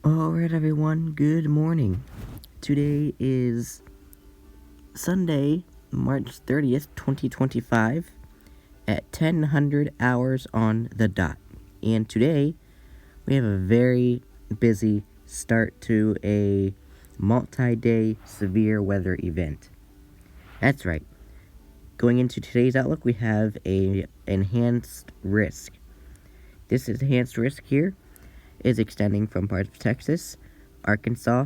Alright, everyone, good morning. Today is Sunday, March 30th, 2025, at 10:00 hours on the dot. And today, we have a very busy start to a multi-day severe weather event. That's right. Going into today's outlook, we have a enhanced risk. This enhanced risk here is extending from parts of Texas, Arkansas,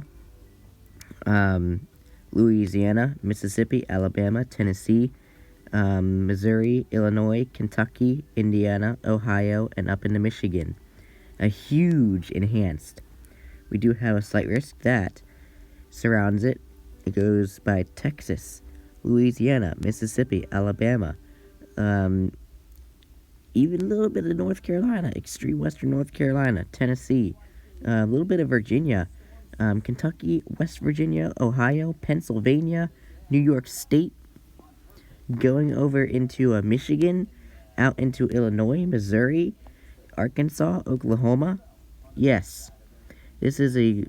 Louisiana, Mississippi, Alabama, Tennessee, Missouri, Illinois, Kentucky, Indiana, Ohio, and up into Michigan. A huge enhanced. We do have a slight risk that surrounds it. It goes by Texas, Louisiana, Mississippi, Alabama, even a little bit of North Carolina, extreme western North Carolina, Tennessee, a little bit of Virginia, Kentucky, West Virginia, Ohio, Pennsylvania, New York State, going over into Michigan, out into Illinois, Missouri, Arkansas, Oklahoma. Yes, this is a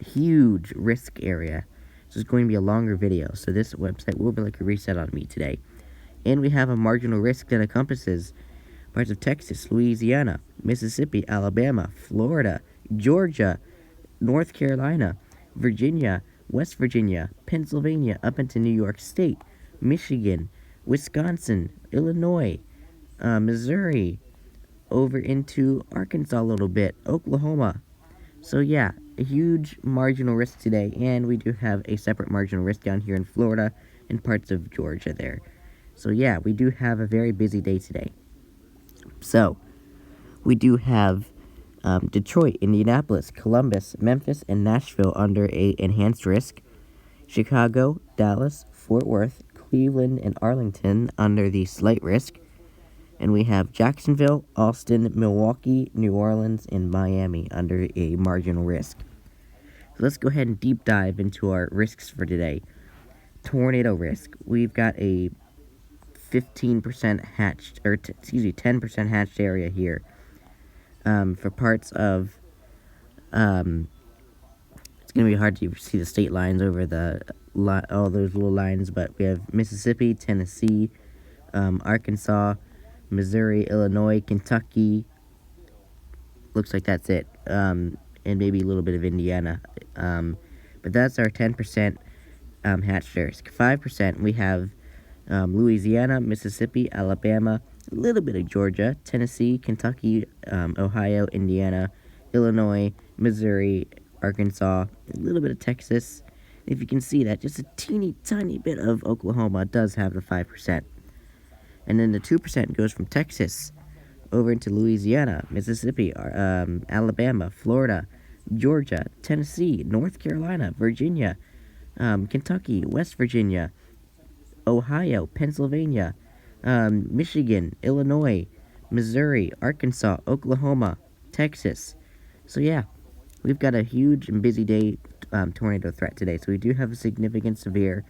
huge risk area. This is going to be a longer video, so this website will be like a reset on me today. And we have a marginal risk that encompasses parts of Texas, Louisiana, Mississippi, Alabama, Florida, Georgia, North Carolina, Virginia, West Virginia, Pennsylvania, up into New York State, Michigan, Wisconsin, Illinois, Missouri, over into Arkansas a little bit, Oklahoma. So yeah, a huge marginal risk today, and we do have a separate marginal risk down here in Florida and parts of Georgia there. So yeah, we do have a very busy day today. So, we do have Detroit, Indianapolis, Columbus, Memphis, and Nashville under a enhanced risk. Chicago, Dallas, Fort Worth, Cleveland, and Arlington under the slight risk. And we have Jacksonville, Austin, Milwaukee, New Orleans, and Miami under a marginal risk. So let's go ahead and deep dive into our risks for today. Tornado risk. We've got a 15% hatched, 10% hatched area here. For parts of, it's going to be hard to see the state lines over all those little lines, but we have Mississippi, Tennessee, Arkansas, Missouri, Illinois, Kentucky. Looks like that's it. And maybe a little bit of Indiana. But that's our 10% hatched risk. 5% we have Louisiana, Mississippi, Alabama, a little bit of Georgia, Tennessee, Kentucky, Ohio, Indiana, Illinois, Missouri, Arkansas, a little bit of Texas. If you can see that, just a teeny tiny bit of Oklahoma does have the 5%. And then the 2% goes from Texas over into Louisiana, Mississippi, Alabama, Florida, Georgia, Tennessee, North Carolina, Virginia, Kentucky, West Virginia, Ohio, Pennsylvania, Michigan, Illinois, Missouri, Arkansas, Oklahoma, Texas. So yeah, we've got a huge and busy day tornado threat today. So we do have a significant severe.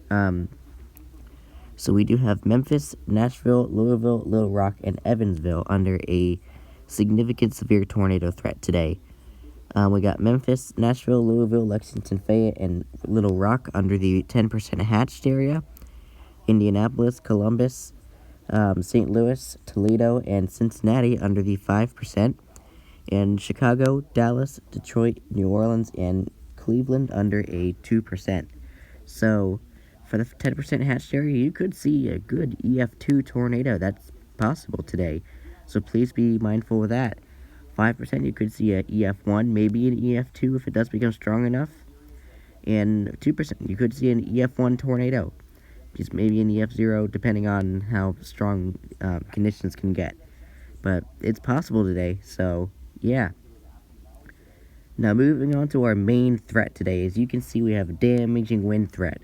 So we do have Memphis, Nashville, Louisville, Little Rock, and Evansville under a significant severe tornado threat today. We got Memphis, Nashville, Louisville, Lexington, Fayette, and Little Rock under the 10% hatched area. Indianapolis, Columbus, St. Louis, Toledo, and Cincinnati under the 5%, and Chicago, Dallas, Detroit, New Orleans, and Cleveland under a 2%. So, for the 10% hatched area, you could see a good EF2 tornado. That's possible today. So please be mindful of that. 5%, you could see a EF1, maybe an EF2 if it does become strong enough. And 2%, you could see an EF1 tornado. Just maybe an EF0, depending on how strong conditions can get. But it's possible today, so yeah. Now moving on to our main threat today. As you can see, we have a damaging wind threat.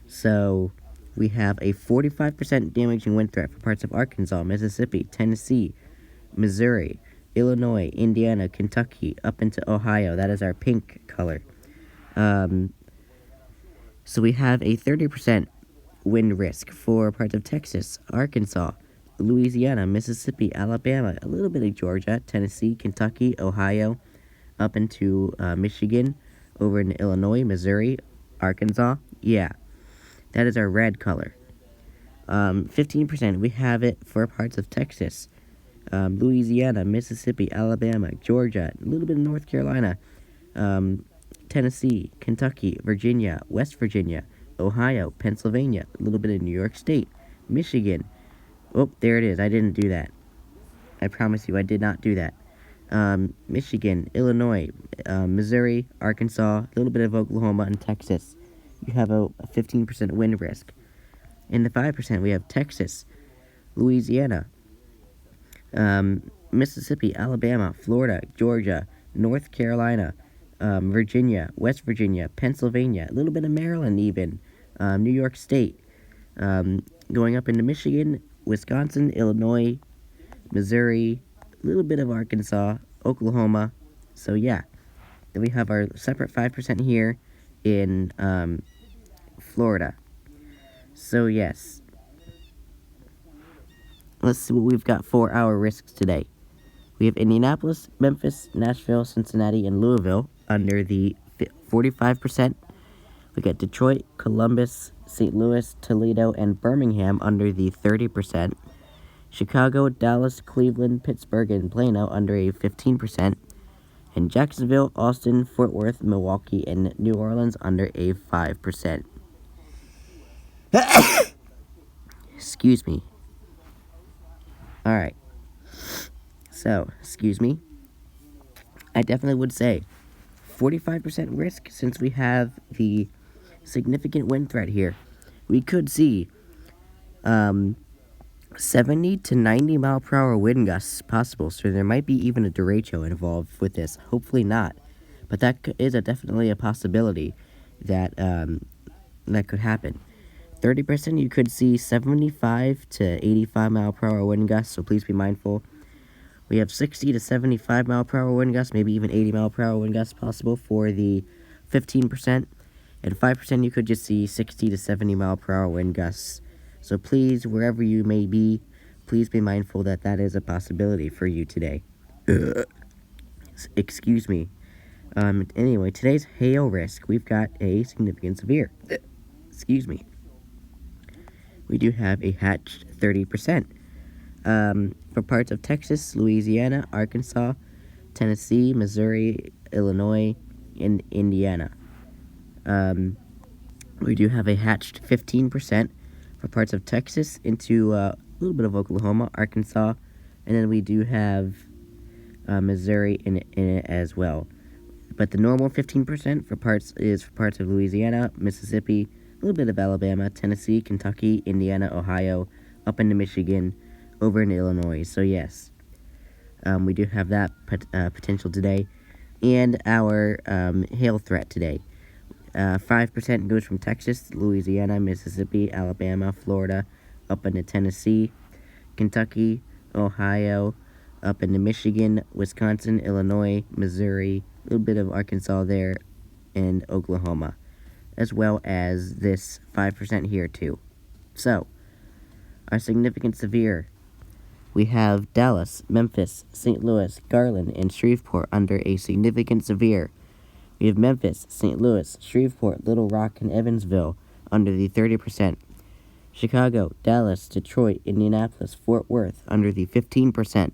So we have a 45% damaging wind threat for parts of Arkansas, Mississippi, Tennessee, Missouri, Illinois, Indiana, Kentucky, up into Ohio. That is our pink color. So we have a 30% wind risk for parts of Texas, Arkansas, Louisiana, Mississippi, Alabama, a little bit of Georgia, Tennessee, Kentucky, Ohio, up into Michigan, over in Illinois, Missouri, Arkansas. Yeah, that is our red color. 15%, we have it for parts of Texas, Louisiana, Mississippi, Alabama, Georgia, a little bit of North Carolina, Tennessee, Kentucky, Virginia, West Virginia, Ohio, Pennsylvania, a little bit of New York State, Michigan. Oh, there it is. I didn't do that. I promise you, I did not do that. Michigan, Illinois, Missouri, Arkansas, a little bit of Oklahoma, and Texas. You have a 15% wind risk. In the 5%, we have Texas, Louisiana, Mississippi, Alabama, Florida, Georgia, North Carolina, Virginia, West Virginia, Pennsylvania, a little bit of Maryland even, New York State, going up into Michigan, Wisconsin, Illinois, Missouri, a little bit of Arkansas, Oklahoma. So yeah, then we have our separate 5% here in Florida. So yes, let's see what we've got for our risks today. We have Indianapolis, Memphis, Nashville, Cincinnati, and Louisville under the 45%. We got Detroit, Columbus, St. Louis, Toledo, and Birmingham under the 30%. Chicago, Dallas, Cleveland, Pittsburgh, and Plano under a 15%. And Jacksonville, Austin, Fort Worth, Milwaukee, and New Orleans under a 5%. Excuse me. Alright. So, excuse me. I definitely would say 45% risk since we have the significant wind threat here. We could see 70 to 90 mile per hour wind gusts possible, so there might be even a derecho involved with this. Hopefully not, but that is definitely a possibility that that could happen. 30%, you could see 75 to 85 mile per hour wind gusts, so please be mindful. We have 60 to 75 mile per hour wind gusts, maybe even 80 mile per hour wind gusts possible for the 15%. And 5%, you could just see 60 to 70 mile per hour wind gusts. So please, wherever you may be, please be mindful that that is a possibility for you today. Excuse me. Anyway, today's hail risk, we've got a significant severe. Excuse me. We do have a hatched 30%. For parts of Texas, Louisiana, Arkansas, Tennessee, Missouri, Illinois, and Indiana. We do have a hatched 15% for parts of Texas into a little bit of Oklahoma, Arkansas, and then we do have Missouri in it as well. But the normal 15% for parts of Louisiana, Mississippi, a little bit of Alabama, Tennessee, Kentucky, Indiana, Ohio, up into Michigan, over in Illinois. So yes, we do have that potential today, and our hail threat today. 5% goes from Texas, Louisiana, Mississippi, Alabama, Florida, up into Tennessee, Kentucky, Ohio, up into Michigan, Wisconsin, Illinois, Missouri, a little bit of Arkansas there, and Oklahoma, as well as this 5% here too. So, our significant severe, we have Dallas, Memphis, St. Louis, Garland, and Shreveport under a significant severe. We have Memphis, St. Louis, Shreveport, Little Rock, and Evansville under the 30%. Chicago, Dallas, Detroit, Indianapolis, Fort Worth under the 15%.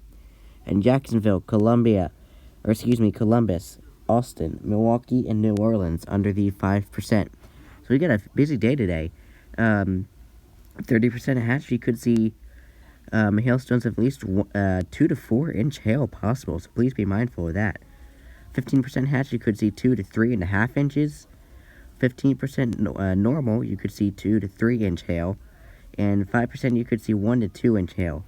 And Jacksonville, Columbus, Austin, Milwaukee, and New Orleans under the 5%. So we got a busy day today. 30% hatch, you could see hailstones of at least 2 to 4 inch hail possible, so please be mindful of that. 15% hatch, you could see 2 to 3.5 inches. 15% normal, you could see 2 to 3 inch hail. And 5%, you could see 1 to 2 inch hail.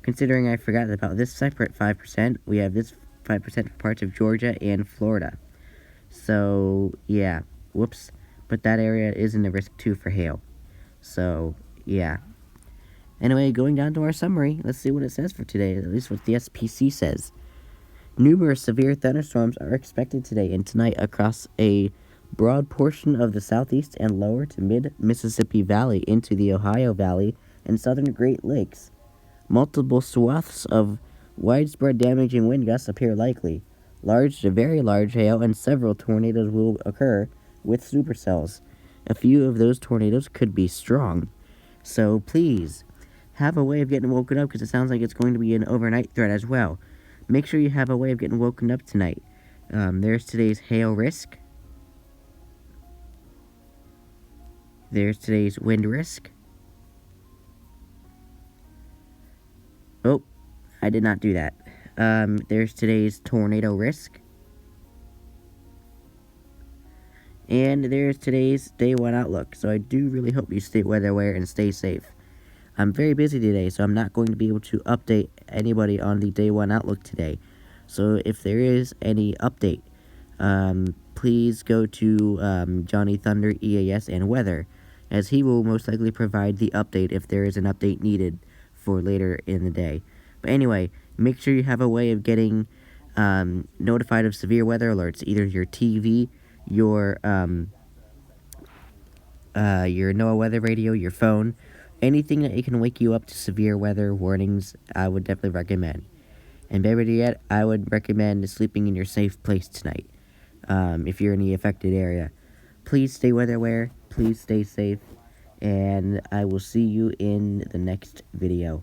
Considering I forgot about this separate 5%, we have this 5% for parts of Georgia and Florida. So, yeah, whoops. But that area is in the risk too for hail. So, yeah. Anyway, going down to our summary, let's see what it says for today, at least what the SPC says. Numerous severe thunderstorms are expected today and tonight across a broad portion of the southeast and lower to mid-Mississippi Valley into the Ohio Valley and southern Great Lakes. Multiple swaths of widespread damaging wind gusts appear likely. Large to very large hail and several tornadoes will occur with supercells. A few of those tornadoes could be strong. So please, have a way of getting woken up, because it sounds like it's going to be an overnight threat as well. Make sure you have a way of getting woken up tonight. There's today's hail risk. There's today's wind risk. Oh, I did not do that. There's today's tornado risk. And there's today's day one outlook. So I do really hope you stay weather aware and stay safe. I'm very busy today, so I'm not going to be able to update anybody on the day one outlook today. So if there is any update, please go to Johnny Thunder, EAS, and Weather, as he will most likely provide the update if there is an update needed for later in the day. But anyway, make sure you have a way of getting notified of severe weather alerts, either your TV, your NOAA weather radio, your phone, anything that it can wake you up to severe weather warnings. I would definitely recommend. And better yet, I would recommend sleeping in your safe place tonight. If you're in the affected area, please stay weather aware, please stay safe, and I will see you in the next video.